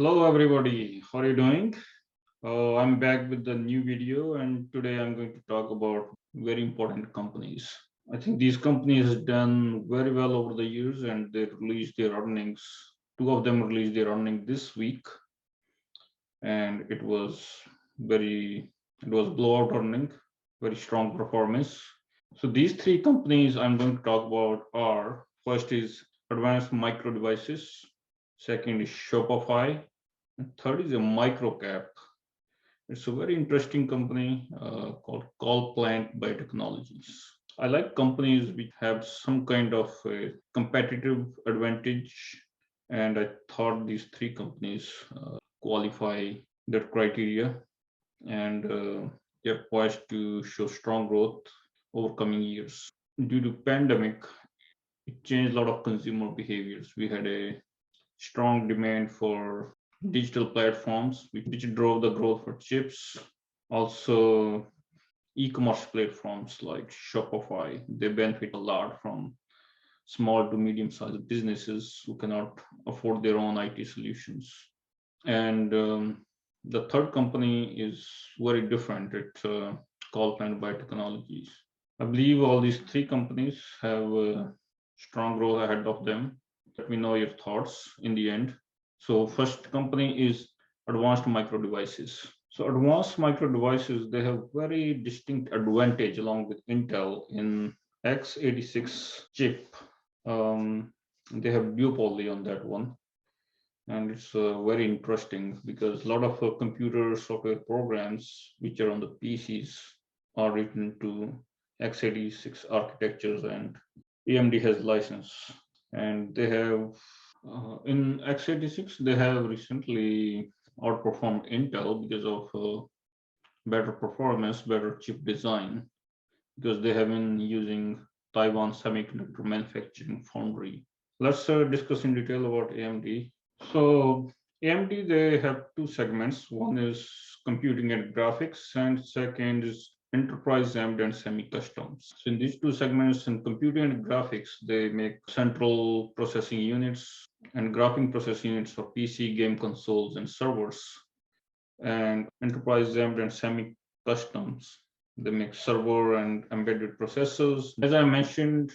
Hello everybody, how are you doing? I'm back with the new video and today I'm going to talk about very important companies. I think these companies have done very well over the years and they released their earnings. Two of them released their earnings this week and it was blowout earning, very strong performance. So these three companies I'm going to talk about are first is Advanced Micro Devices, second is Shopify, and third is a microcap. It's a very interesting company called CollPlant Biotechnologies. I like companies which have some kind of a competitive advantage, and I thought these three companies qualify that criteria, and they're poised to show strong growth over coming years. Due to pandemic, it changed a lot of consumer behaviors. We had a strong demand for digital platforms, which drove the growth for chips. Also, e-commerce platforms like Shopify, they benefit a lot from small to medium-sized businesses who cannot afford their own IT solutions. And the third company is very different. It's CollPlant Biotechnologies. I believe all these three companies have strong growth ahead of them. Let me know your thoughts in the end. So first company is Advanced Micro Devices. So Advanced Micro Devices, they have very distinct advantage along with Intel in x86 chip. They have duopoly on that one. And it's very interesting because a lot of computer software programs which are on the PCs are written to x86 architectures, and AMD has license. And they have in x86 they have recently outperformed Intel because of better performance, better chip design, because they have been using Taiwan Semiconductor Manufacturing Foundry. Let's discuss in detail about AMD. So AMD, they have two segments. One is computing and graphics, and second is enterprise AMD and semi-customs. So in these two segments, in computing and graphics, they make central processing units and graphic processing units for PC, game consoles, and servers. And enterprise AMD and semi-customs, they make server and embedded processors. As I mentioned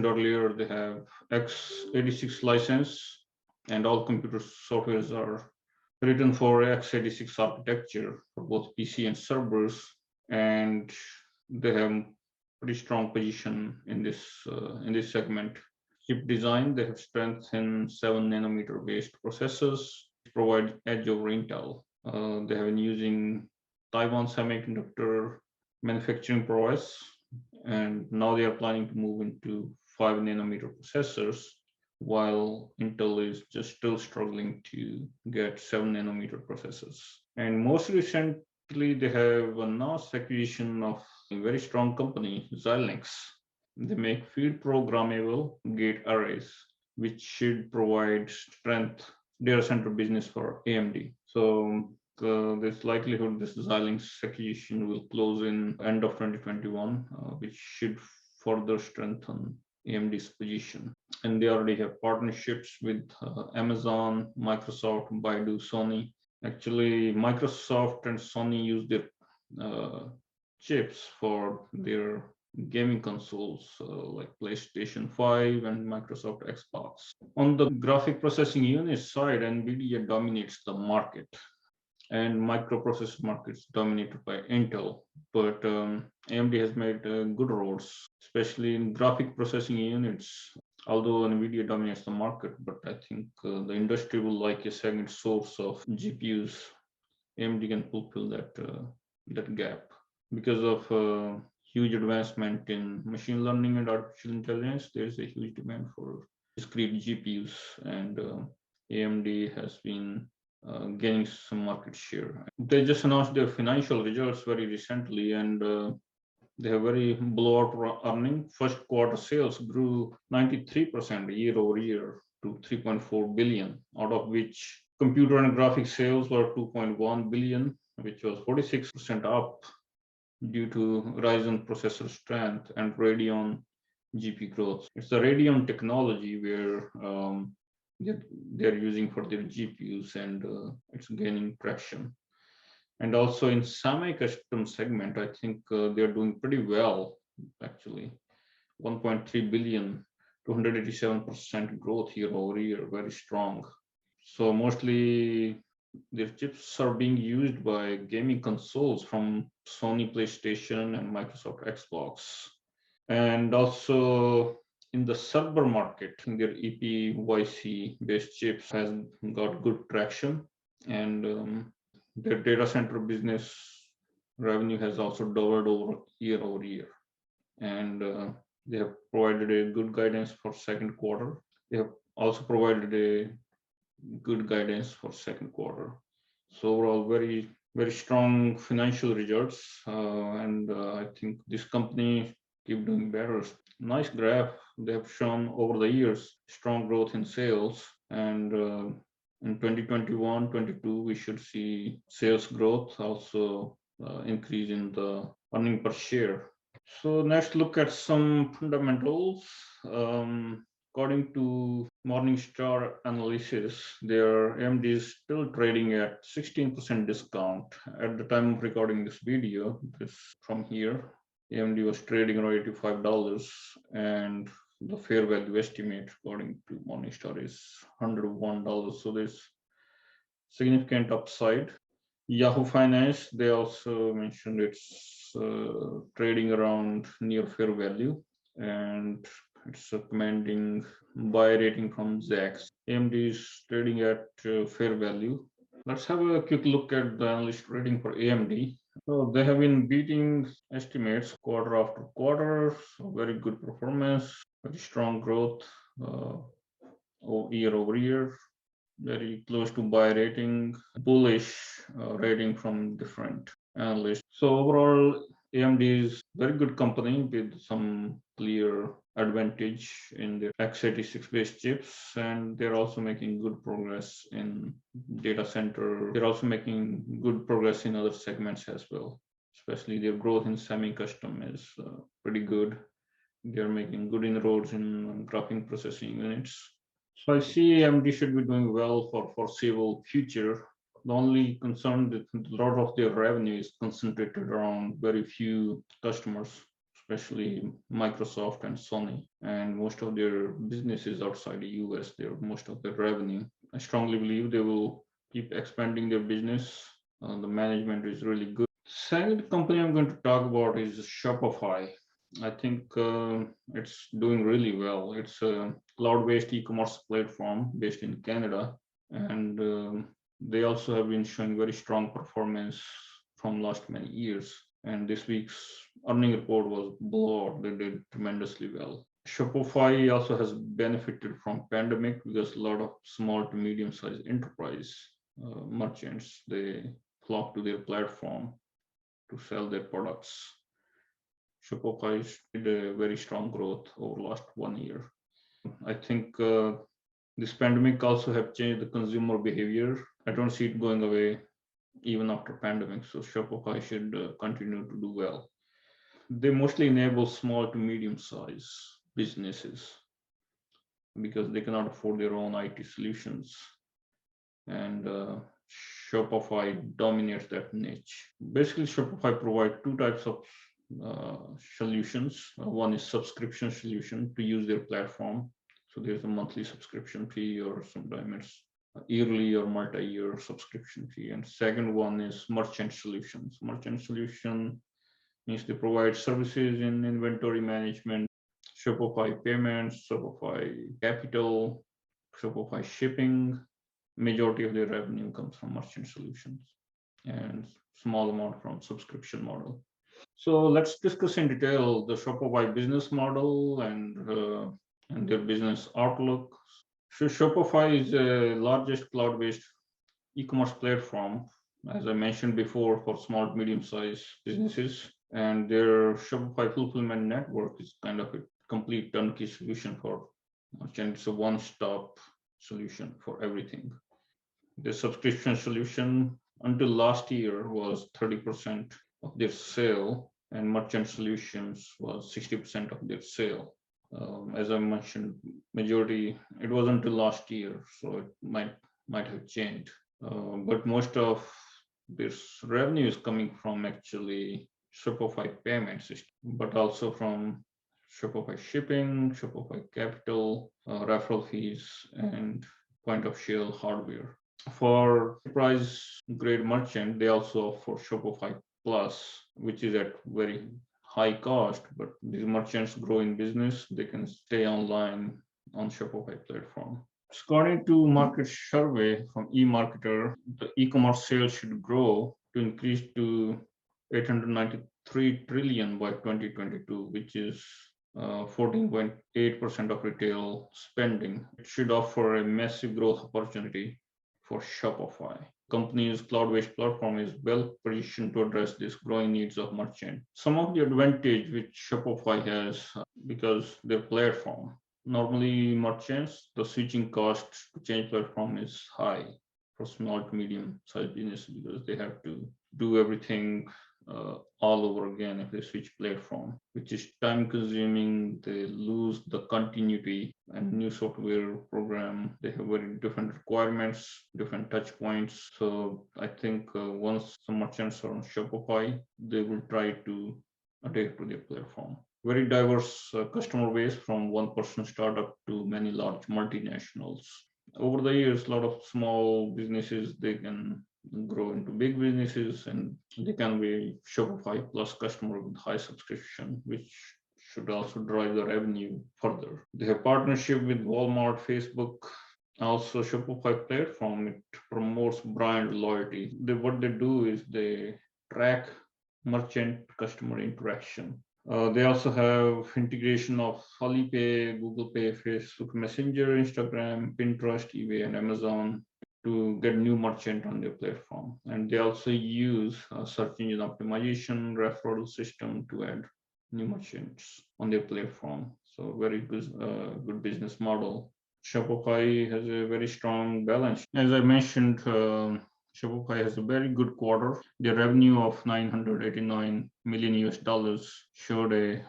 earlier, they have x86 license, and all computer softwares are written for x86 architecture for both PC and servers, and they have pretty strong position in this segment. Chip design, they have strength in 7 nanometer based processors, provide edge over Intel. They have been using Taiwan Semiconductor manufacturing prowess, and now they are planning to move into 5 nanometer processors, while Intel is just still struggling to get 7 nanometer processors. And most recently, they have announced acquisition of a very strong company, Xilinx. They make field programmable gate arrays, which should provide strength data center business for AMD. So there's likelihood this Xilinx acquisition will close in end of 2021, which should further strengthen AMD's position. And they already have partnerships with Amazon, Microsoft, Baidu, Sony. Actually, Microsoft and Sony use their chips for their gaming consoles like PlayStation 5 and Microsoft Xbox. On the graphic processing unit side, NVIDIA dominates the market, and microprocessor markets dominated by Intel. But AMD has made good roads, especially in graphic processing units. Although NVIDIA dominates the market, but I think the industry will like a second source of GPUs. AMD can fulfill that gap because of huge advancement in machine learning and artificial intelligence. There is a huge demand for discrete GPUs, and AMD has been gaining some market share. They just announced their financial results very recently, and they have very blowout earning. First quarter sales grew 93% year over year to 3.4 billion, out of which computer and graphics sales were 2.1 billion, which was 46% up due to Ryzen processor strength and Radeon GP growth. It's the Radeon technology where they're using for their GPUs, and it's gaining traction. And also in semi-custom segment, I think they're doing pretty well, actually. 1.3 billion, 287% growth year over year, very strong. So mostly their chips are being used by gaming consoles from Sony PlayStation and Microsoft Xbox. And also in the server market, their EPYC based chips has got good traction, and their data center business revenue has also doubled over year. And they have provided a good guidance for second quarter. They have also provided a good guidance for second quarter. So overall, very strong financial results, and I think this company keep doing better. Nice graph they have shown over the years, strong growth in sales, and in 2021-22 we should see sales growth, also increase in the earning per share. So next, look at some fundamentals. According to Morningstar analysis, their AMD is still trading at 16% discount. At the time of recording this video, this from here, AMD was trading around $85, and the fair value estimate according to Morningstar is $101. So there's significant upside. Yahoo Finance, they also mentioned it's trading around near fair value, and it's recommending buy rating from Zacks. AMD is trading at fair value. Let's have a quick look at the analyst rating for AMD. So they have been beating estimates quarter after quarter. So very good performance, very strong growth year over year. Very close to buy rating, bullish rating from different analysts. So overall, AMD is very good company with some clear advantage in their x86 based chips, and they're also making good progress in data center. They're also making good progress in other segments as well, especially their growth in semi-custom is pretty good. They're making good inroads in graphics processing units. So I see AMD should be doing well for foreseeable future. The only concern that a lot of their revenue is concentrated around very few customers, especially Microsoft and Sony, and most of their business is outside the US. They're most of their revenue. I strongly believe they will keep expanding their business. The management is really good. Second company I'm going to talk about is Shopify. I think it's doing really well. It's a cloud-based e-commerce platform based in Canada, and they also have been showing very strong performance from last many years. And this week's earning report was below. They did tremendously well. Shopify also has benefited from pandemic because a lot of small to medium-sized enterprise merchants, they flock to their platform to sell their products. Shopify did a very strong growth over last 1 year. I think this pandemic also have changed the consumer behavior. I don't see it going away even after pandemic. So Shopify should continue to do well. They mostly enable small to medium size businesses because they cannot afford their own IT solutions. And Shopify dominates that niche. Basically, Shopify provides two types of solutions. One is subscription solution to use their platform. So there's a monthly subscription fee, or sometimes it's yearly or multi-year subscription fee. And second one is merchant solutions. Merchant solution means they provide services in inventory management, Shopify payments, Shopify capital, Shopify shipping. Majority of their revenue comes from merchant solutions and small amount from subscription model. So let's discuss in detail the Shopify business model and their business outlook. So Shopify is the largest cloud-based e-commerce platform, as I mentioned before, for small to medium-sized businesses. And their Shopify fulfillment network is kind of a complete turnkey solution for merchants. It's a one-stop solution for everything. The subscription solution until last year was 30% of their sale, and merchant solutions was 60% of their sale. As I mentioned, majority it wasn't until last year, so it might have changed. But most of this revenue is coming from actually Shopify payment system, but also from Shopify shipping, Shopify capital, referral fees, and point of sale hardware. For enterprise grade merchant, they also offer Shopify Plus, which is at very high cost, but these merchants grow in business, they can stay online on Shopify platform. According to market survey from eMarketer, the e-commerce sales should grow to increase to 893 trillion by 2022, which is 14.8% of retail spending. It should offer a massive growth opportunity for Shopify. Company's cloud-based platform is well positioned to address this growing needs of merchants. Some of the advantage which Shopify has because their platform. Normally merchants, the switching cost to change platform is high for small to medium sized business because they have to do everything all over again if they switch platform, which is time consuming. They lose the continuity and new software program. They have very different requirements, different touch points. So I think once some merchants are on Shopify, they will try to adapt to their platform. Very diverse customer base from one person startup to many large multinationals. Over the years, a lot of small businesses, they can grow into big businesses and they can be Shopify Plus customer with high subscription, which should also drive the revenue further. They have partnership with Walmart, Facebook, also Shopify platform. It promotes brand loyalty. What they do is they track merchant customer interaction. They also have integration of Alipay, Google Pay, Facebook Messenger, Instagram, Pinterest, eBay, and Amazon to get new merchant on their platform. And they also use search engine optimization referral system to add new merchants on their platform. So very good business model. Shopify has a very strong balance. As I mentioned, Shopify has a very good quarter. Their revenue of 989 million US dollars showed a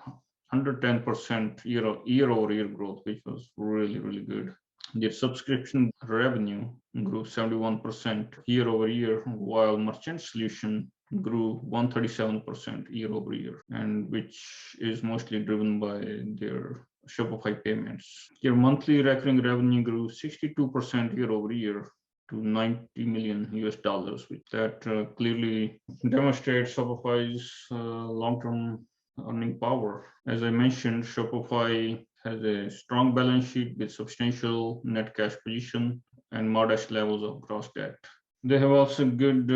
110% year-over-year growth, which was really good. Their subscription revenue grew 71% year over year, while merchant solution grew 137% year over year, and which is mostly driven by their Shopify payments. Their monthly recurring revenue grew 62% year over year to 90 million US dollars, which that clearly demonstrates Shopify's long-term earning power. As I mentioned, Shopify has a strong balance sheet with substantial net cash position and modest levels of gross debt. They have also good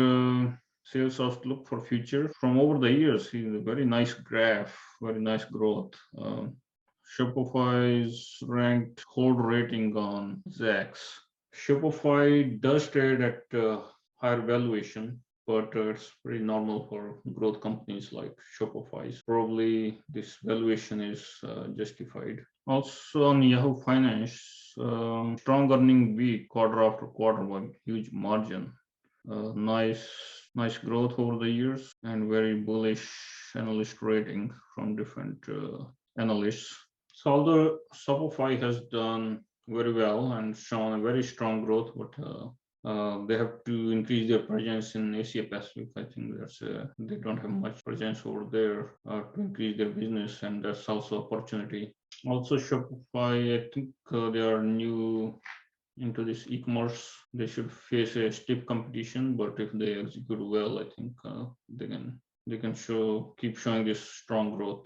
sales outlook for future. From over the years, see a very nice graph, very nice growth. Shopify's ranked hold rating on Zax. Shopify does trade at higher valuation, but it's pretty normal for growth companies like Shopify's. Probably this valuation is justified. Also on Yahoo Finance, strong earning week quarter after quarter by huge margin. Nice growth over the years and very bullish analyst rating from different analysts. So although Shopify has done very well and shown a very strong growth, but they have to increase their presence in Asia Pacific. I think they don't have much presence over there to increase their business, and that's also opportunity. Also Shopify, I think they are new into this e-commerce. They should face a stiff competition, but if they execute well, I think they can keep showing this strong growth.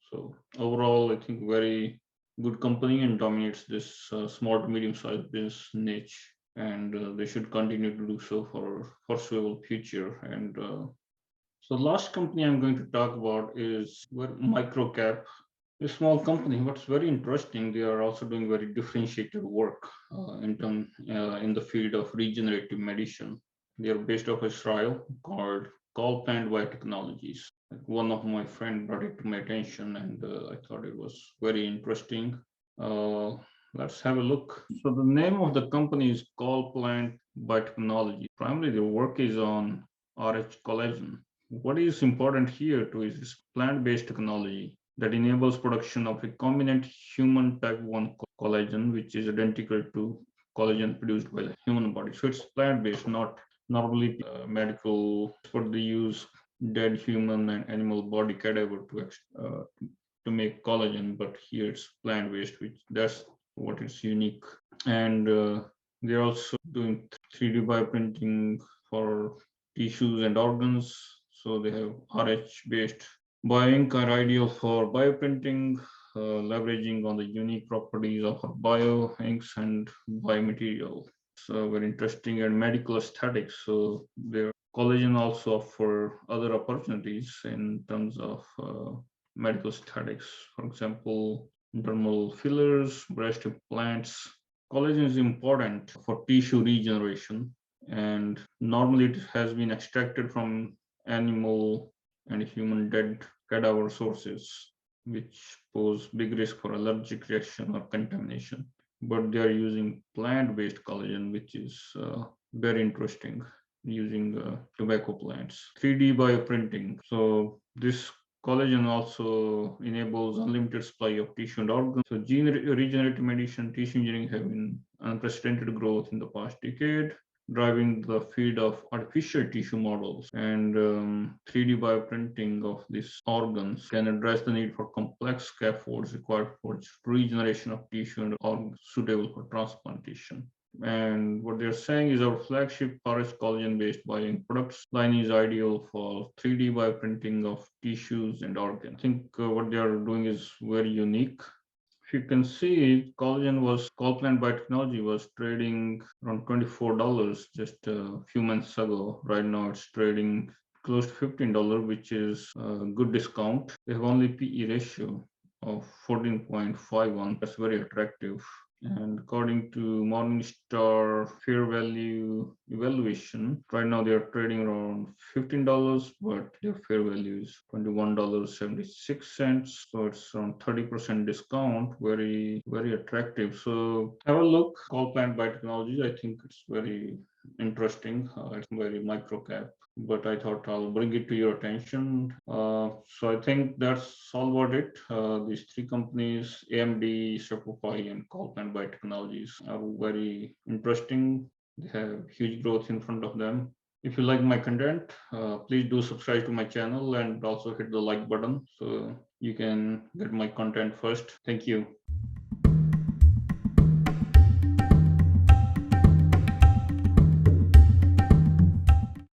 So overall, I think very good company and dominates this small to medium sized business niche, and they should continue to do so for foreseeable future. And so last company I'm going to talk about is Microcap. A small company, what's very interesting, they are also doing very differentiated work in the field of regenerative medicine. They are based off Israel, called CollPlant Technologies. One of my friends brought it to my attention, and I thought it was very interesting. Let's have a look. So the name of the company is CollPlant Technology. Primarily, their work is on RH collagen. What is important here too is this plant-based technology. that enables production of recombinant human type 1 collagen, which is identical to collagen produced by the human body. So it's plant-based, not normally medical, but they use dead human and animal body cadaver to make collagen, but here it's plant-based, which that's what is unique. And they're also doing 3D bioprinting for tissues and organs. So they have RH-based bioink are ideal for bioprinting, leveraging on the unique properties of bioinks and biomaterial. So very interesting, and medical aesthetics. So their collagen also offer other opportunities in terms of medical aesthetics. For example, dermal fillers, breast implants. Collagen is important for tissue regeneration, and normally it has been extracted from animal and human dead cadaver sources, which pose big risk for allergic reaction or contamination. But they are using plant-based collagen, which is very interesting, using tobacco plants. 3D bioprinting. So this collagen also enables unlimited supply of tissue and organs. So gene regenerative medicine, tissue engineering have been unprecedented growth in the past decade, driving the field of artificial tissue models, and 3D bioprinting of these organs can address the need for complex scaffolds required for regeneration of tissue and organs suitable for transplantation. And what they're saying is our flagship RH collagen-based bioink products line is ideal for 3D bioprinting of tissues and organs. I think what they are doing is very unique. If you can see, CollPlant Biotechnology was trading around $24 just a few months ago. Right now it's trading close to $15, which is a good discount. They have only PE ratio of 14.51. That's very attractive. And according to Morningstar fair value evaluation, right now they are trading around $15, but their fair value is $21.76. So it's around 30% discount. Very, very attractive. So have a look. CollPlant Biotechnology. I think it's very interesting. It's very micro cap, but I thought I'll bring it to your attention. So I think that's all about it. These three companies, AMD, Shopify, and CollPlant Biotechnologies, are very interesting. They have huge growth in front of them. If you like my content, please do subscribe to my channel and also hit the like button so you can get my content first. Thank you.